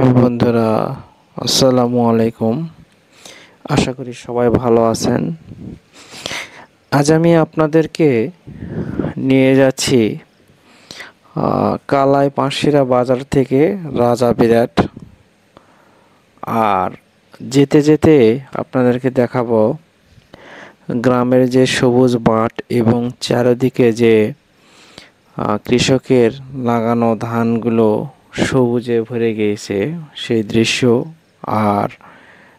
প্রিয় বন্ধুরা, আসসালামু আলাইকুম। আশা করি সবাই ভালো আছেন। আজ আমি আপনাদেরকে নিয়ে যাচ্ছি কালাই পাঁশশিরা বাজার থেকে রাজা বিরাট। আর যেতে যেতে আপনাদেরকে দেখাবো গ্রামের যে সবুজ মাঠ এবং চারিদিকে যে কৃষকের লাগানো ধানগুলো সবুজে ভরে গিয়েছে সেই দৃশ্য। আর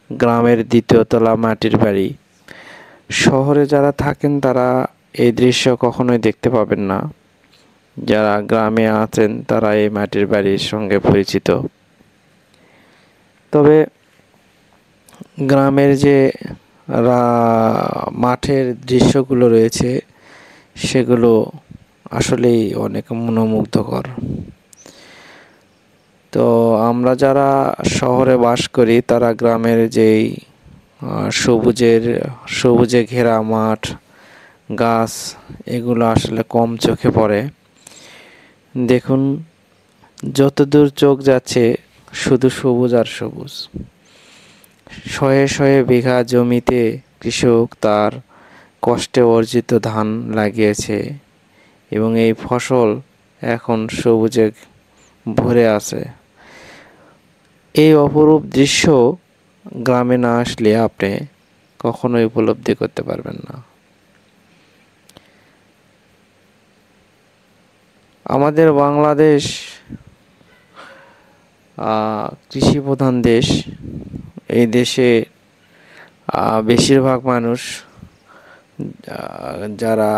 গ্রামের দ্বিতীয় তলা মাটির বাড়ি। শহরে যারা থাকেন তারা এই দৃশ্য কখনোই দেখতে পাবেন না। যারা গ্রামে আছেন তারা এই মাটির বাড়ির সঙ্গে পরিচিত। তবে গ্রামের যে মাঠের দৃশ্যগুলো রয়েছে সেগুলো আসলেই অনেক মনোমুগ্ধকর। তো আমরা যারা শহরে বাস করি তারা গ্রামের যেই সবুজে ঘেরা মাঠ, গাছ, এগুলো আসলে কম চোখে পড়ে। দেখুন, যতদূর চোখ যাচ্ছে শুধু সবুজ আর সবুজ। শয়ে শয়ে বিঘা জমিতে কৃষক তার কষ্টে অর্জিত ধান লাগিয়েছে এবং এই ফসল এখন সবুজে ভরে আছে। এই অপরূপ দৃশ্য গ্রামে না আসলে আপনি কখনোই উপলব্ধি করতে পারবেন না। আমাদের বাংলাদেশ কৃষি প্রধান দেশ। এই দেশে বেশিরভাগ মানুষ যারা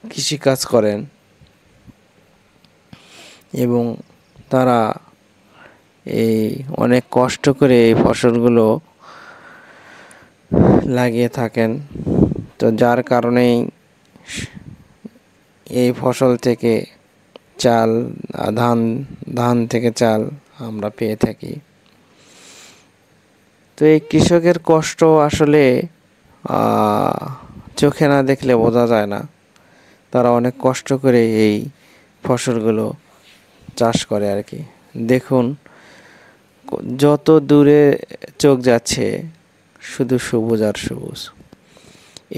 কৃষিকাজ করেন এবং তারা এই অনেক কষ্ট করে এই ফসলগুলো লাগিয়ে থাকেন। তো যার কারণেই এই ফসল থেকে চাল, ধান থেকে চাল আমরা পেয়ে থাকি। তো এই কৃষকের কষ্ট আসলে চোখে না দেখলে বোঝা যায় না। তারা অনেক কষ্ট করে এই ফসলগুলো চাষ করে আর কি। দেখুন, যত দূরে চোখ যাচ্ছে শুধু সবুজ আর সবুজ।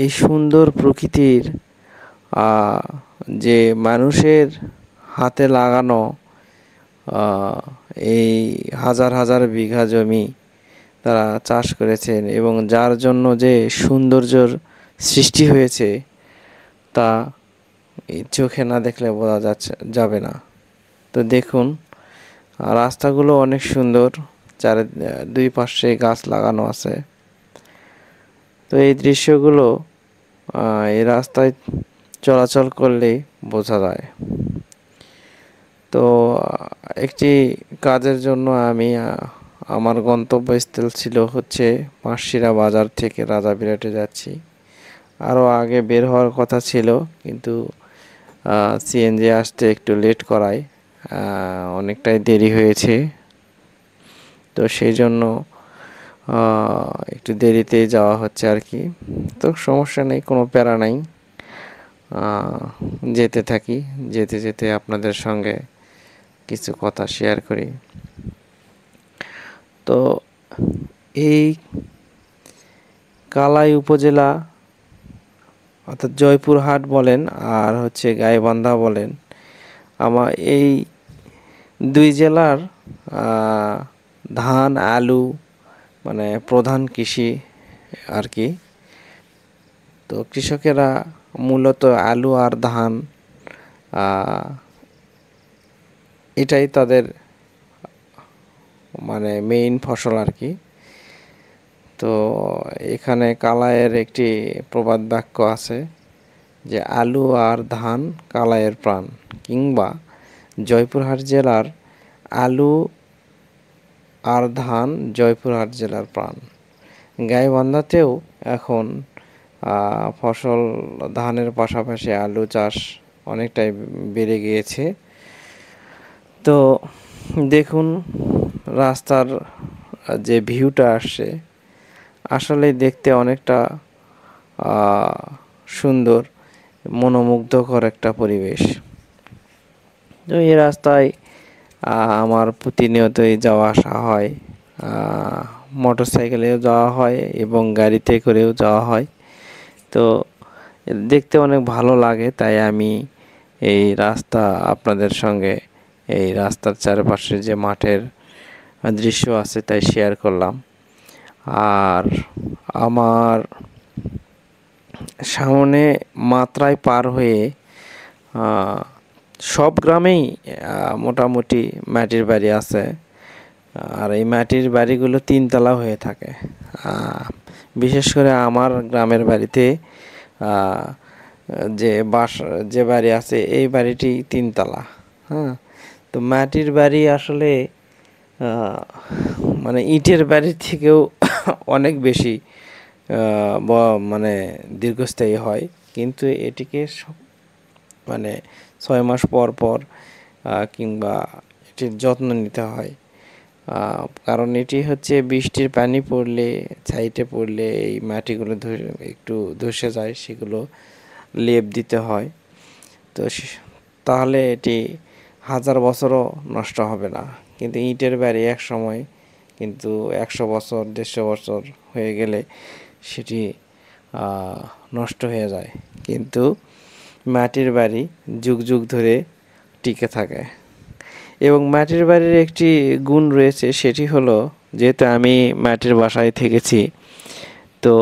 এই সুন্দর প্রকৃতির যে মানুষের হাতে লাগানো এই হাজার হাজার বিঘা জমি তারা চাষ করেছেন এবং যার জন্য যে সৌন্দর্যর সৃষ্টি হয়েছে তা এই চোখে না দেখলে বোঝা যাবে না। তো দেখুন, রাস্তাগুলো অনেক সুন্দর, দুই পাশে গাছ লাগানো আছে। তো এই দৃশ্যগুলো এই রাস্তায় চলাচল করলেই বোঝা যায়। তো একটি কাজের জন্য আমি আমার গন্তব্যস্থল ছিল হচ্ছে পাঁশশিরা বাজার থেকে রাজা বিরাটে যাচ্ছি। আরও আগে বের হওয়ার কথা ছিল, কিন্তু সিএনজি আসতে একটু লেট করায় অনেকটাই দেরি হয়েছে। তো সেই জন্য একটু দেরিতেই যাওয়া হচ্ছে আর কি। তো সমস্যা নেই, কোনো প্যারা নাই। যেতে থাকি, যেতে যেতে আপনাদের সঙ্গে কিছু কথা শেয়ার করি। তো এই কালাই উপজেলা অর্থাৎ জয়পুরহাট বলেন আর হচ্ছে গাইবান্ধা বলেন, আমার এই দুই জেলার ধান, আলু মানে প্রধান কৃষি আর কি। তো কৃষকেরা মূলত আলু আর ধান এটাই তাদের মানে মেইন ফসল আর কি। তো এখানে কালাইয়ের একটি প্রবাদ বাক্য আছে যে আলু আর ধান কালাইয়ের প্রাণ, কিংবা জয়পুরহাট জেলার আলু আর ধান জয়পুরহাট জেলার প্রাণ। গাইবান্ধাতেও এখন ফসল ধানের পাশাপাশি আলু চাষ অনেকটাই বেড়ে গিয়েছে। তো দেখুন, রাস্তার যে ভিউটা আসছে আসলে দেখতে অনেকটা সুন্দর, মনোমুগ্ধকর একটা পরিবেশ। তো এই রাস্তায় আমার প্রতিনিয়তই যাওয়া আসা হয়। মোটরসাইকেলেও যাওয়া হয় এবং গাড়িতে করেও যাওয়া হয়। তো দেখতে অনেক ভালো লাগে, তাই আমি এই রাস্তা আপনাদের সঙ্গে এই রাস্তার চারপাশে যে মাঠের দৃশ্য আছে তাই শেয়ার করলাম। আর আমার সামনে মাত্রায় পার হয়ে সব গ্রামেই মোটামুটি মাটির বাড়ি আছে। আর এই মাটির বাড়িগুলো তিনতলা হয়ে থাকে। বিশেষ করে আমার গ্রামের বাড়িতে যে বাড়ি আছে এই বাড়িটি তিনতলা। হ্যাঁ, তো মাটির বাড়ি আসলে মানে ইটের বাড়ির থেকেও অনেক বেশি মানে দীর্ঘস্থায়ী হয়, কিন্তু এটিকে মানে 6 মাস পর পর কিংবা এটির যত্ন নিতে হয়। কারণ এটি হচ্ছে বৃষ্টির পানি পড়লে, ছাইটে পড়লে এই মাটিগুলো একটু ধসে যায়, সেগুলো লেপ দিতে হয়। তো তাহলে এটি 1000 বছরও নষ্ট হবে না। কিন্তু ইটের বাড়ি এক সময় কিন্তু 100 বছর 150 বছর হয়ে গেলে সেটি নষ্ট হয়ে যায়। কিন্তু মাটির বাড়ি যুগ যুগ ধরে টিকে থাকে। এবং মাটির বাড়ির একটি গুণ রয়েছে, সেটি হলো, যেহেতু আমি মাটির বাসায় থেকেছি, তো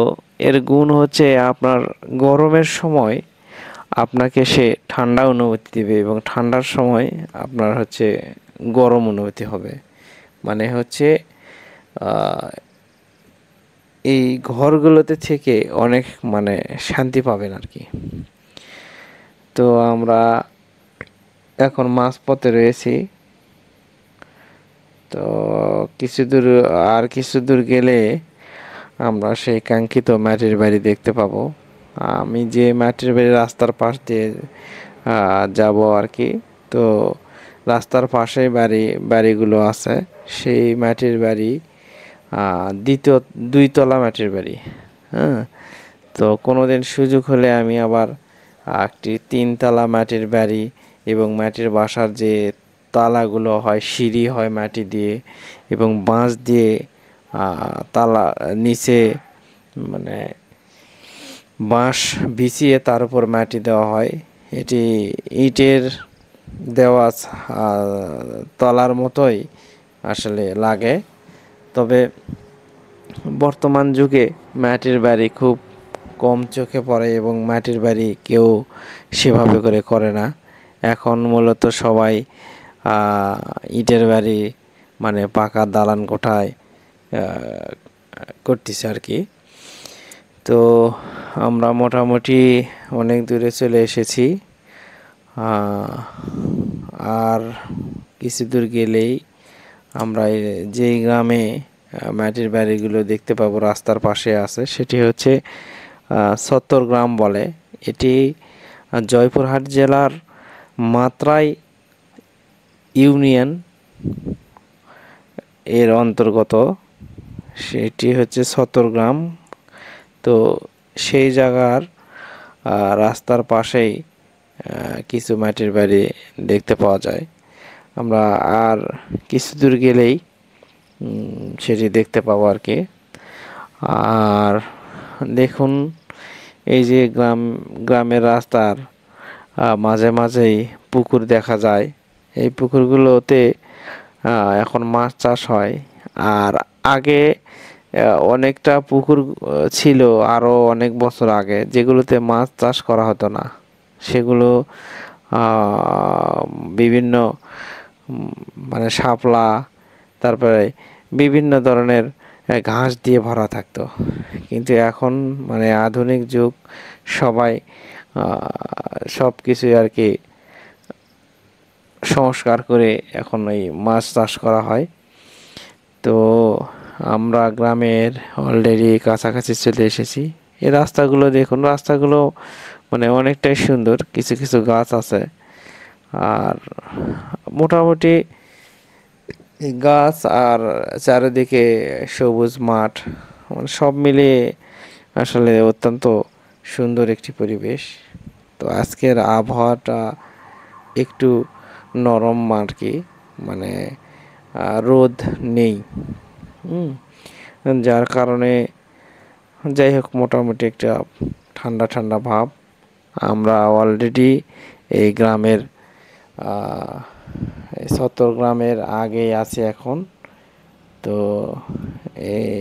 এর গুণ হচ্ছে আপনার গরমের সময় আপনাকে সে ঠান্ডা অনুভূতি দেবে এবং ঠান্ডার সময় আপনার হচ্ছে গরম অনুভূতি হবে। মানে হচ্ছে এই ঘরগুলোতে থেকে অনেক মানে শান্তি পাবেন আর কি। তো আমরা এখন মাঝপথে রয়েছি। তো কিছু দূর গেলে আমরা সেই কাঙ্ক্ষিত মাটির বাড়ি দেখতে পাবো। আমি যে মাটির বাড়ি রাস্তার পাশ দিয়ে যাব আর কি, তো রাস্তার পাশেই বাড়িগুলো আছে। সেই মাটির বাড়ি দুই তলা মাটির বাড়ি। হ্যাঁ, তো কোনোদিন সুযোগ হলে আমি আবার একটি 3 তলা মাটির বাড়ি এবং মাটির বাসার যে তালাগুলো হয়, সিঁড়ি হয় মাটি দিয়ে এবং বাঁশ দিয়ে তালা নিচে মানে বাঁশ বিছিয়ে তার উপর মাটি দেওয়া হয়। এটি ইটের দেওয়া তলার মতোই আসলে লাগে। তবে বর্তমান যুগে মাটির বাড়ি খুব কম চোখে পড়ে এবং মাটির বাড়ি কেউ সেভাবে করে না। এখন মূলত সবাই ইটের বাড়ি মানে পাকা দালান কোঠায় করতেছে আর কি। তো আমরা মোটামুটি অনেক দূরে চলে এসেছি। আর কিছু দূর গেলেই আমরা যেই গ্রামে মাটির বাড়িগুলো দেখতে পাবো রাস্তার পাশে আছে, সেটি হচ্ছে ছত্তরগ্রাম বলে। এটি জয়পুরহাট জেলার মাত্রাই ইউনিয়ন এর অন্তর্গত। সেটি হচ্ছে ছত্তরগ্রাম। তো সেই জায়গার রাস্তার পাশেই কিছু মাটির বাড়ি দেখতে পাওয়া যায়। আমরা আর কিছু দূর গেলেই সেটি দেখতে পাবো আর কি। আর দেখুন, এই যে গ্রামের রাস্তার মাঝে মাঝেই পুকুর দেখা যায়। এই পুকুরগুলোতে এখন মাছ চাষ হয়। আর আগে অনেকটা পুকুর ছিল আরও অনেক বছর আগে, যেগুলোতে মাছ চাষ করা হতো না। সেগুলো বিভিন্ন মানে শাপলা, তারপরে বিভিন্ন ধরনের ঘাস দিয়ে ভরা থাকতো। কিন্তু এখন মানে আধুনিক যুগ, সবাই সব কিছুই আর কি সংস্কার করে এখন এই মাছ চাষ করা হয়। তো আমরা গ্রামের অলরেডি কাছাকাছি চলে এসেছি। এই রাস্তাগুলো দেখুন, রাস্তাগুলো মানে অনেকটাই সুন্দর, কিছু কিছু গাছ আছে। আর মোটামুটি গাছ আর চারিদিকে সবুজ মাঠ, মানে সব মিলিয়ে আসলে অত্যন্ত সুন্দর একটি পরিবেশ। তো আজকের আবহাওয়াটা একটু নরম আর কি, মানে রোদ নেই। যার কারণে যাই হোক মোটামুটি একটা ঠান্ডা ঠান্ডা ভাব। আমরা অলরেডি এই গ্রামের চট্টগ্রামের আগেই আছি এখন। তো এই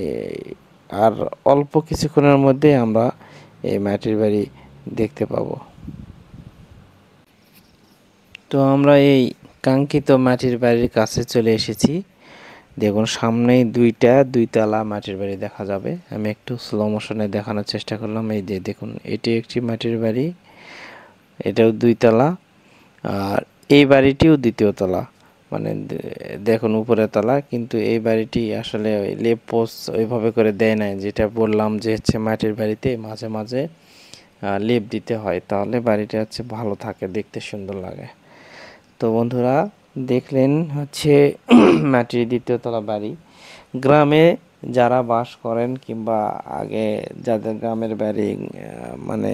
আর অল্প কিছুক্ষণের মধ্যে আমরা এই মাটির বাড়ি দেখতে পাবো। তো আমরা এই কাঙ্ক্ষিত মাটির বাড়ির কাছে চলে এসেছি। দেখুন সামনেই দুইতলা মাটির বাড়ি দেখা যাবে। আমি একটু স্লো মোশনে দেখানোর চেষ্টা করলাম। এই যে দেখুন, এটি একটি মাটির বাড়ি, এটাও দুইতলা, আর এই বাড়িটিও দ্বিতীয় তলা। মানে দেখুন উপরের তলা, কিন্তু এই বাড়িটি আসলে ওই লেপ পোস্ট ওইভাবে করে দেয় নাই। যেটা বললাম যে হচ্ছে মাটির বাড়িতে মাঝে মাঝে লেপ দিতে হয়, তাহলে বাড়িটা হচ্ছে ভালো থাকে, দেখতে সুন্দর লাগে। তো বন্ধুরা দেখলেন হচ্ছে মাটির দ্বিতীয় তলা বাড়ি। গ্রামে যারা বাস করেন কিংবা আগে যাদের গ্রামের বাড়ি মানে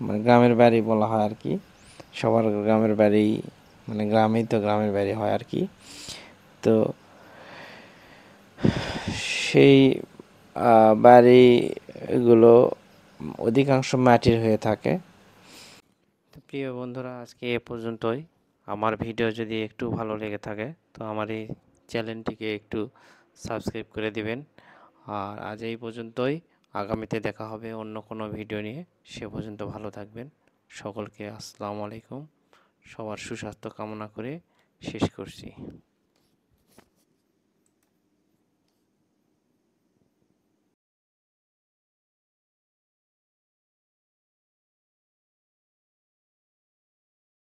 মানে গ্রামের বাড়ি বলা হয় আর কি, সবার গ্রামের বাড়ি মানে গ্রামেই তো গ্রামের বাড়ি হয় আর কি। তো সেই বাড়িগুলো অধিকাংশ মাটির হয়ে থাকে। তো প্রিয় বন্ধুরা, আজকে এ পর্যন্তই। আমার ভিডিও যদি একটু ভালো লেগে থাকে তো আমার এই চ্যানেলটিকে একটু সাবস্ক্রাইব করে দিবেন। আর আজ এই পর্যন্তই, আগামীতে দেখা হবে অন্য কোনো ভিডিও নিয়ে। সে পর্যন্ত ভালো থাকবেন। সকলকে আসসালামু আলাইকুম। সবার সুস্বাস্থ্য কামনা করে শেষ করছি।